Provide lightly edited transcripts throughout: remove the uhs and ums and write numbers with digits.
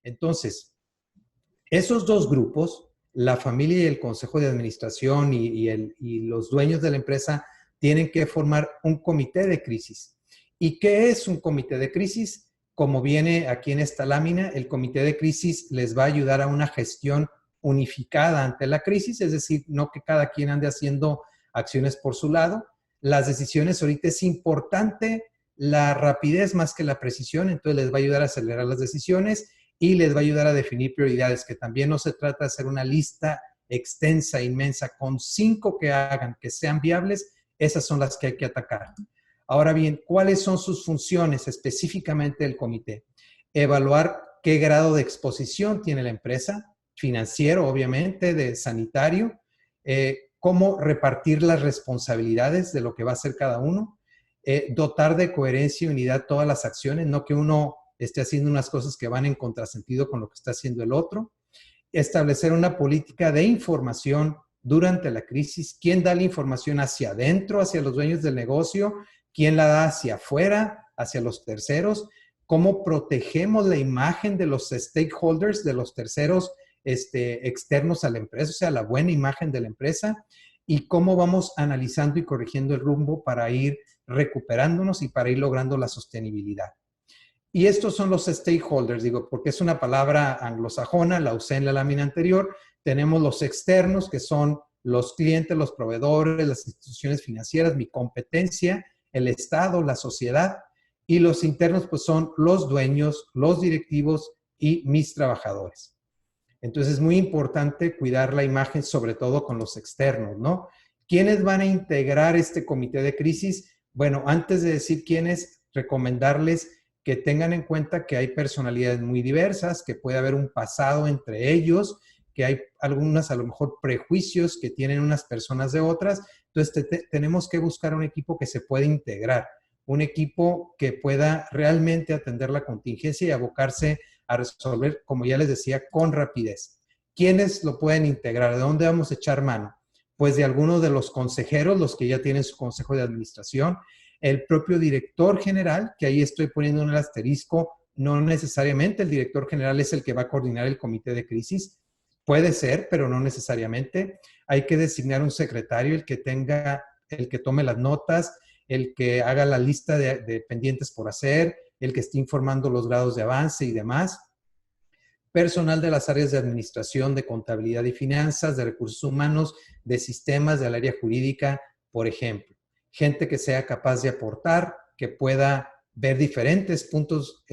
Entonces, esos dos grupos, la familia y el consejo de administración y los dueños de la empresa, tienen que formar un comité de crisis. ¿Y qué es un comité de crisis? Como viene aquí en esta lámina, el comité de crisis les va a ayudar a una gestión unificada ante la crisis, es decir, no que cada quien ande haciendo acciones por su lado. Las decisiones ahorita es importante la rapidez más que la precisión, entonces les va a ayudar a acelerar las decisiones y les va a ayudar a definir prioridades, que también no se trata de hacer una lista extensa, inmensa, con 5 que hagan, que sean viables, esas son las que hay que atacar. Ahora bien, ¿cuáles son sus funciones específicamente del comité? Evaluar qué grado de exposición tiene la empresa, financiero, obviamente, de sanitario, cómo repartir las responsabilidades de lo que va a hacer cada uno, dotar de coherencia y unidad todas las acciones, no que uno esté haciendo unas cosas que van en contrasentido con lo que está haciendo el otro, establecer una política de información durante la crisis, quién da la información hacia adentro, hacia los dueños del negocio, quién la da hacia afuera, hacia los terceros, cómo protegemos la imagen de los stakeholders, de los terceros externos a la empresa, o sea, la buena imagen de la empresa, y cómo vamos analizando y corrigiendo el rumbo para ir recuperándonos y para ir logrando la sostenibilidad. Y estos son los stakeholders, digo, porque es una palabra anglosajona, la usé en la lámina anterior. Tenemos los externos, que son los clientes, los proveedores, las instituciones financieras, mi competencia, el Estado, la sociedad. Y los internos, pues son los dueños, los directivos y mis trabajadores. Entonces es muy importante cuidar la imagen, sobre todo con los externos, ¿no? ¿Quiénes van a integrar este comité de crisis? Bueno, antes de decir quiénes, recomendarles que tengan en cuenta que hay personalidades muy diversas, que puede haber un pasado entre ellos, que hay algunas, a lo mejor, prejuicios que tienen unas personas de otras. Entonces, tenemos que buscar un equipo que se pueda integrar, un equipo que pueda realmente atender la contingencia y abocarse a resolver, como ya les decía, con rapidez. ¿Quiénes lo pueden integrar? ¿De dónde vamos a echar mano? Pues de algunos de los consejeros, los que ya tienen su consejo de administración, el propio director general, que ahí estoy poniendo un asterisco, no necesariamente el director general es el que va a coordinar el comité de crisis, puede ser, pero no necesariamente. Hay que designar un secretario, el que tome las notas, el que haga la lista de pendientes por hacer, el que esté informando los grados de avance y demás. Personal de las áreas de administración, de contabilidad y finanzas, de recursos humanos, de sistemas, del área jurídica, por ejemplo. Gente que sea capaz de aportar, que pueda ver diferentes puntos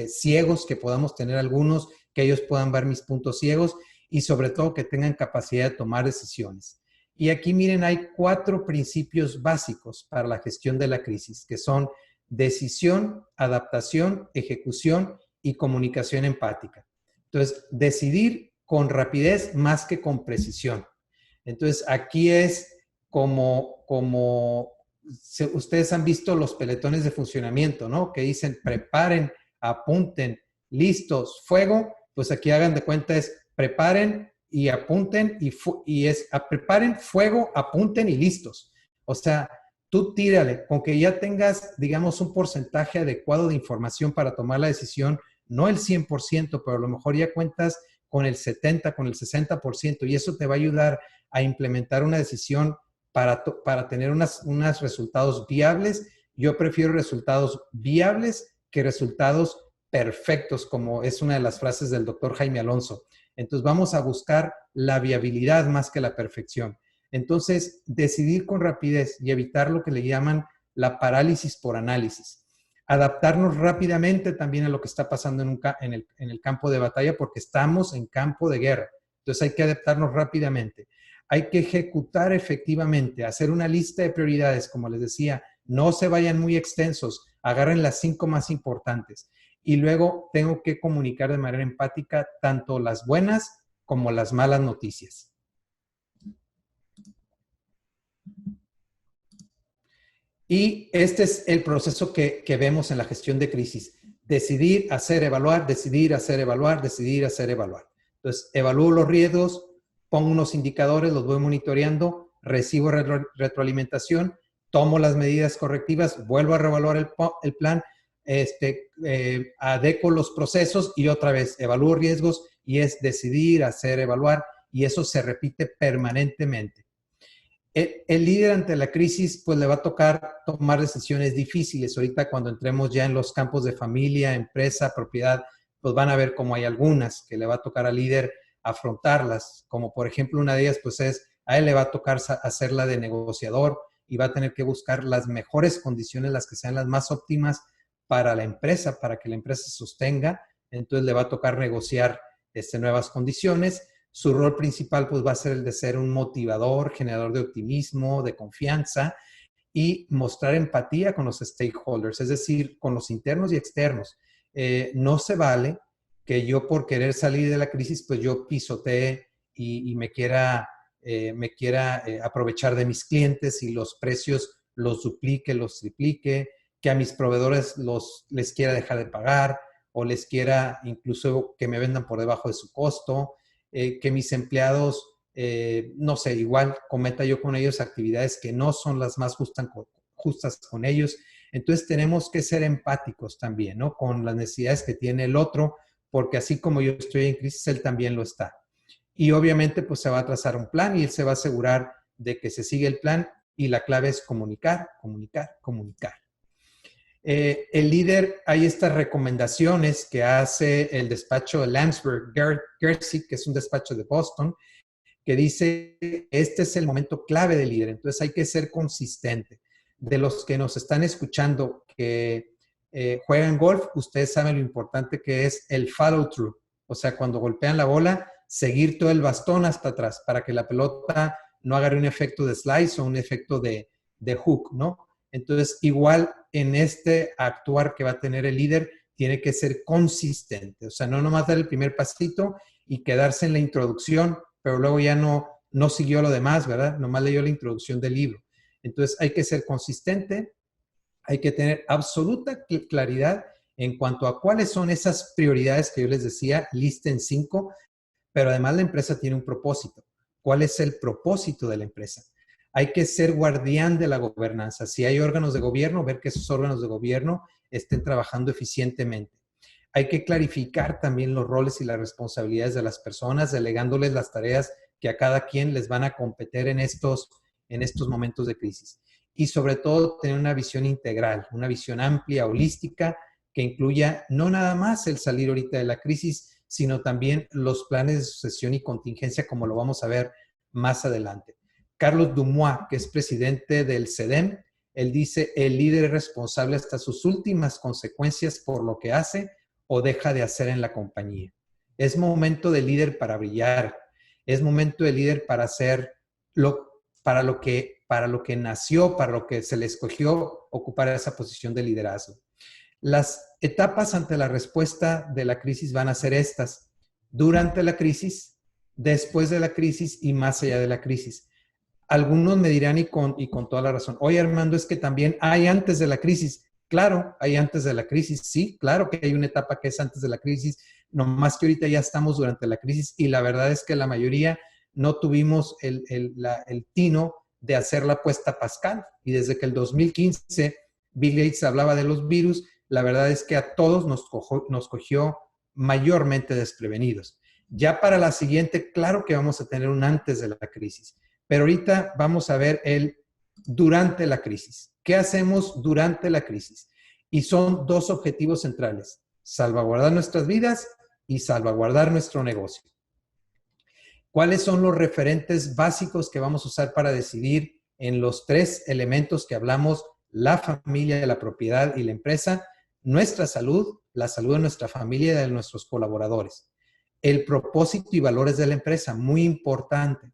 ciegos, que podamos tener algunos, que ellos puedan ver mis puntos ciegos y sobre todo que tengan capacidad de tomar decisiones. Y aquí miren, hay 4 principios básicos para la gestión de la crisis, que son decisión, adaptación, ejecución y comunicación empática. Entonces, decidir con rapidez más que con precisión. Entonces, aquí es como ustedes han visto los peletones de funcionamiento, ¿no? Que dicen preparen, apunten, listos, fuego. Pues aquí hagan de cuenta es preparen y apunten y es preparen, fuego, apunten y listos. O sea, tú tírale, con que ya tengas, digamos, un porcentaje adecuado de información para tomar la decisión, no el 100%, pero a lo mejor ya cuentas con el 70%, con el 60%, y eso te va a ayudar a implementar una decisión para tener unos resultados viables. Yo prefiero resultados viables que resultados perfectos, como es una de las frases del doctor Jaime Alonso. Entonces, vamos a buscar la viabilidad más que la perfección. Entonces, decidir con rapidez y evitar lo que le llaman la parálisis por análisis. Adaptarnos rápidamente también a lo que está pasando en el campo de batalla, porque estamos en campo de guerra. Entonces, hay que adaptarnos rápidamente. Hay que ejecutar efectivamente, hacer una lista de prioridades, como les decía, no se vayan muy extensos, agarren las 5 más importantes. Y luego tengo que comunicar de manera empática tanto las buenas como las malas noticias. Y este es el proceso que vemos en la gestión de crisis. Decidir, hacer, evaluar, decidir, hacer, evaluar, decidir, hacer, evaluar. Entonces, evalúo los riesgos, pongo unos indicadores, los voy monitoreando, recibo retroalimentación, tomo las medidas correctivas, vuelvo a reevaluar el plan, adecuo los procesos y otra vez evalúo riesgos y es decidir, hacer, evaluar y eso se repite permanentemente. El líder ante la crisis, pues le va a tocar tomar decisiones difíciles. Ahorita cuando entremos ya en los campos de familia, empresa, propiedad, pues van a ver cómo hay algunas que le va a tocar al líder afrontarlas. Como por ejemplo una de ellas, pues a él le va a tocar hacerla de negociador y va a tener que buscar las mejores condiciones, las que sean las más óptimas para la empresa, para que la empresa se sostenga. Entonces le va a tocar negociar nuevas condiciones. Su rol principal pues va a ser el de ser un motivador, generador de optimismo, de confianza y mostrar empatía con los stakeholders, es decir, con los internos y externos. No se vale que yo por querer salir de la crisis pues yo pisotee y me quiera aprovechar de mis clientes y los precios los duplique, los triplique, que a mis proveedores les quiera dejar de pagar o les quiera incluso que me vendan por debajo de su costo. Que mis empleados, no sé, igual cometa yo con ellos actividades que no son las más justas con ellos. Entonces tenemos que ser empáticos también, ¿no? Con las necesidades que tiene el otro, porque así como yo estoy en crisis, él también lo está. Y obviamente pues se va a trazar un plan y él se va a asegurar de que se sigue el plan y la clave es comunicar, comunicar, comunicar. El líder, hay estas recomendaciones que hace el despacho de Landsberg Gersey, que es un despacho de Boston, que dice, este es el momento clave del líder, entonces hay que ser consistente. De los que nos están escuchando que juegan golf, ustedes saben lo importante que es el follow through, o sea, cuando golpean la bola, seguir todo el bastón hasta atrás para que la pelota no agarre un efecto de slice o un efecto de hook, ¿no? Entonces, igual en este actuar que va a tener el líder, tiene que ser consistente. O sea, no nomás dar el primer pasito y quedarse en la introducción, pero luego ya no siguió lo demás, ¿verdad? Nomás leyó la introducción del libro. Entonces, hay que ser consistente, hay que tener absoluta claridad en cuanto a cuáles son esas prioridades que yo les decía, listen 5, pero además la empresa tiene un propósito. ¿Cuál es el propósito de la empresa? Hay que ser guardián de la gobernanza. Si hay órganos de gobierno, ver que esos órganos de gobierno estén trabajando eficientemente. Hay que clarificar también los roles y las responsabilidades de las personas, delegándoles las tareas que a cada quien les van a competir en estos momentos de crisis. Y sobre todo, tener una visión integral, una visión amplia, holística, que incluya no nada más el salir ahorita de la crisis, sino también los planes de sucesión y contingencia, como lo vamos a ver más adelante. Carlos Dumois, que es presidente del CEDEM, él dice, el líder es responsable hasta sus últimas consecuencias por lo que hace o deja de hacer en la compañía. Es momento de líder para brillar, es momento de líder para hacer para lo que nació, para lo que se le escogió ocupar esa posición de liderazgo. Las etapas ante la respuesta de la crisis van a ser estas: durante la crisis, después de la crisis y más allá de la crisis. Algunos me dirán y con toda la razón, oye Armando, es que también hay antes de la crisis. Claro, hay antes de la crisis, sí, claro que hay una etapa que es antes de la crisis, nomás que ahorita ya estamos durante la crisis y la verdad es que la mayoría no tuvimos el tino de hacer la apuesta Pascal. Y desde que el 2015 Bill Gates hablaba de los virus, la verdad es que a todos nos cogió mayormente desprevenidos. Ya para la siguiente, claro que vamos a tener un antes de la crisis. Pero ahorita vamos a ver el durante la crisis. ¿Qué hacemos durante la crisis? Y son dos objetivos centrales: salvaguardar nuestras vidas y salvaguardar nuestro negocio. ¿Cuáles son los referentes básicos que vamos a usar para decidir en los tres elementos que hablamos: la familia, la propiedad y la empresa? Nuestra salud, la salud de nuestra familia y de nuestros colaboradores. El propósito y valores de la empresa, muy importante.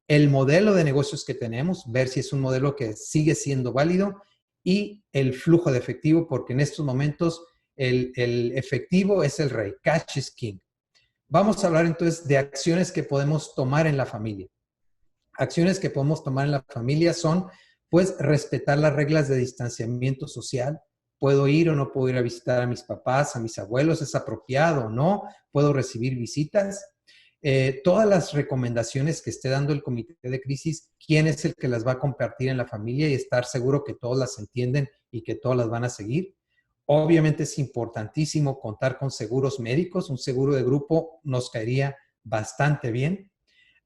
El modelo de negocios que tenemos, ver si es un modelo que sigue siendo válido, y el flujo de efectivo, porque en estos momentos el efectivo es el rey, cash is king. Vamos a hablar entonces de acciones que podemos tomar en la familia. Acciones que podemos tomar en la familia son, pues, respetar las reglas de distanciamiento social. ¿Puedo ir o no puedo ir a visitar a mis papás, a mis abuelos? ¿Es apropiado o no? ¿Puedo recibir visitas? Todas las recomendaciones que esté dando el comité de crisis, quién es el que las va a compartir en la familia y estar seguro que todos las entienden y que todos las van a seguir. Obviamente es importantísimo contar con seguros médicos. Un seguro de grupo nos caería bastante bien.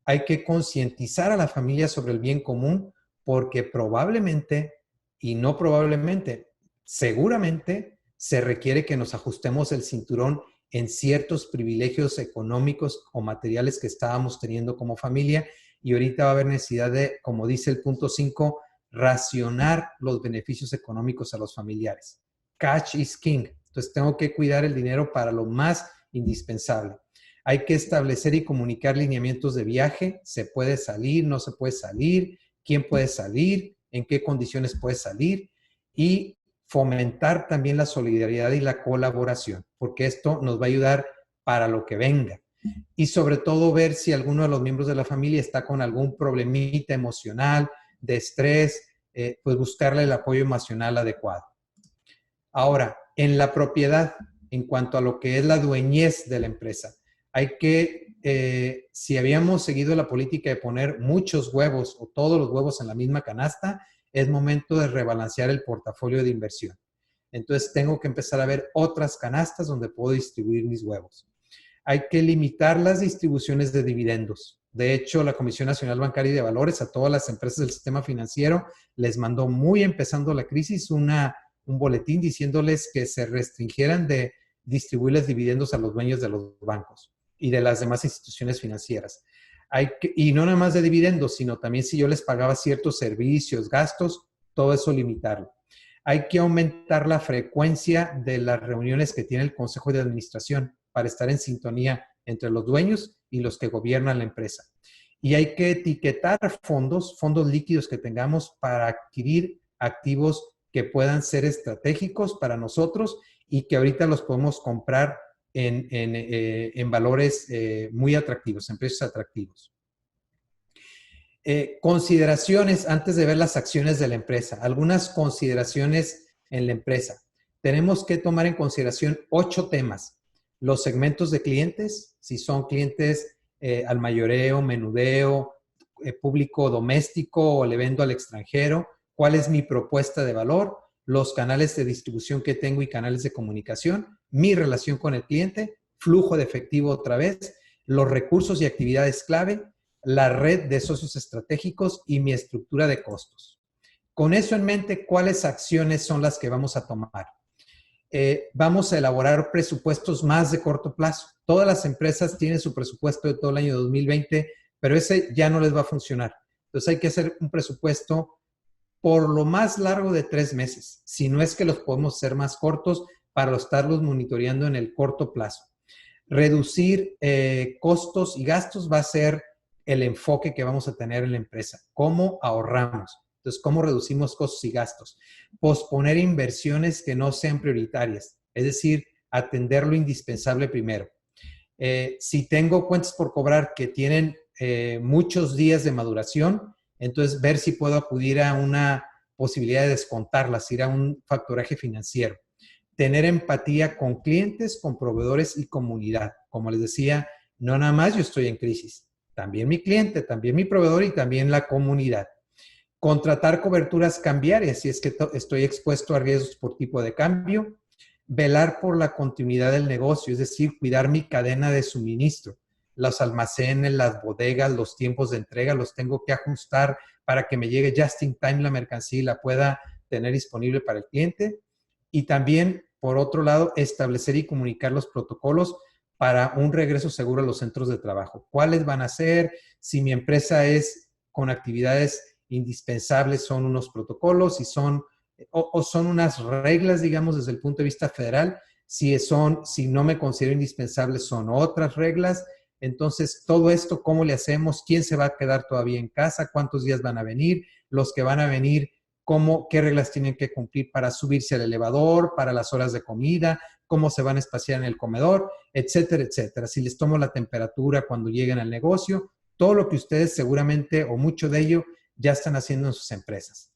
Hay que concientizar a la familia sobre el bien común porque probablemente, y no probablemente, seguramente se requiere que nos ajustemos el cinturón en ciertos privilegios económicos o materiales que estábamos teniendo como familia, y ahorita va a haber necesidad de, como dice el punto 5, racionar los beneficios económicos a los familiares. Cash is king. Entonces tengo que cuidar el dinero para lo más indispensable. Hay que establecer y comunicar lineamientos de viaje. ¿Se puede salir? ¿No se puede salir? ¿Quién puede salir? ¿En qué condiciones puede salir? Y fomentar también la solidaridad y la colaboración, porque esto nos va a ayudar para lo que venga. Y sobre todo ver si alguno de los miembros de la familia está con algún problemita emocional, de estrés, pues buscarle el apoyo emocional adecuado. Ahora, en la propiedad, en cuanto a lo que es la dueñez de la empresa, hay que, si habíamos seguido la política de poner muchos huevos o todos los huevos en la misma canasta, es momento de rebalancear el portafolio de inversión. Entonces, tengo que empezar a ver otras canastas donde puedo distribuir mis huevos. Hay que limitar las distribuciones de dividendos. De hecho, la Comisión Nacional Bancaria y de Valores a todas las empresas del sistema financiero les mandó, muy empezando la crisis, un boletín diciéndoles que se restringieran de distribuirles dividendos a los dueños de los bancos y de las demás instituciones financieras. Y no nada más de dividendos, sino también si yo les pagaba ciertos servicios, gastos, todo eso limitarlo. Hay que aumentar la frecuencia de las reuniones que tiene el Consejo de Administración para estar en sintonía entre los dueños y los que gobiernan la empresa. Y hay que etiquetar fondos líquidos que tengamos para adquirir activos que puedan ser estratégicos para nosotros y que ahorita los podemos comprar en valores muy atractivos, en precios atractivos. Consideraciones antes de ver las acciones de la empresa. Algunas consideraciones en la empresa. Tenemos que tomar en consideración 8 temas. Los segmentos de clientes, si son clientes al mayoreo, menudeo, público doméstico o le vendo al extranjero. ¿Cuál es mi propuesta de valor? Los canales de distribución que tengo y canales de comunicación, mi relación con el cliente, flujo de efectivo otra vez, los recursos y actividades clave, la red de socios estratégicos y mi estructura de costos. Con eso en mente, ¿cuáles acciones son las que vamos a tomar? Vamos a elaborar presupuestos más de corto plazo. Todas las empresas tienen su presupuesto de todo el año 2020, pero ese ya no les va a funcionar. Entonces hay que hacer un presupuesto por lo más largo de 3 meses, si no es que los podemos hacer más cortos para estarlos monitoreando en el corto plazo. Reducir costos y gastos va a ser el enfoque que vamos a tener en la empresa. ¿Cómo ahorramos? Entonces, ¿cómo reducimos costos y gastos? Posponer inversiones que no sean prioritarias, es decir, atender lo indispensable primero. Si tengo cuentas por cobrar que tienen muchos días de maduración, entonces ver si puedo acudir a una posibilidad de descontarlas, ir a un factoraje financiero. Tener empatía con clientes, con proveedores y comunidad. Como les decía, no nada más yo estoy en crisis, también mi cliente, también mi proveedor y también la comunidad. Contratar coberturas cambiarias si es que estoy expuesto a riesgos por tipo de cambio. Velar por la continuidad del negocio, es decir, cuidar mi cadena de suministro. Los almacenes, las bodegas, los tiempos de entrega, los tengo que ajustar para que me llegue just in time la mercancía y la pueda tener disponible para el cliente. Y también, por otro lado, establecer y comunicar los protocolos para un regreso seguro a los centros de trabajo. ¿Cuáles van a ser? Si mi empresa es con actividades indispensables, son unos protocolos, si son unas reglas, digamos, desde el punto de vista federal. Si no me considero indispensable, son otras reglas. Entonces, todo esto, ¿cómo le hacemos? ¿Quién se va a quedar todavía en casa? ¿Cuántos días van a venir? Los que van a venir, ¿qué reglas tienen que cumplir para subirse al elevador, para las horas de comida? ¿Cómo se van a espaciar en el comedor? Etcétera, etcétera. Si les tomo la temperatura cuando lleguen al negocio, todo lo que ustedes seguramente, o mucho de ello, ya están haciendo en sus empresas.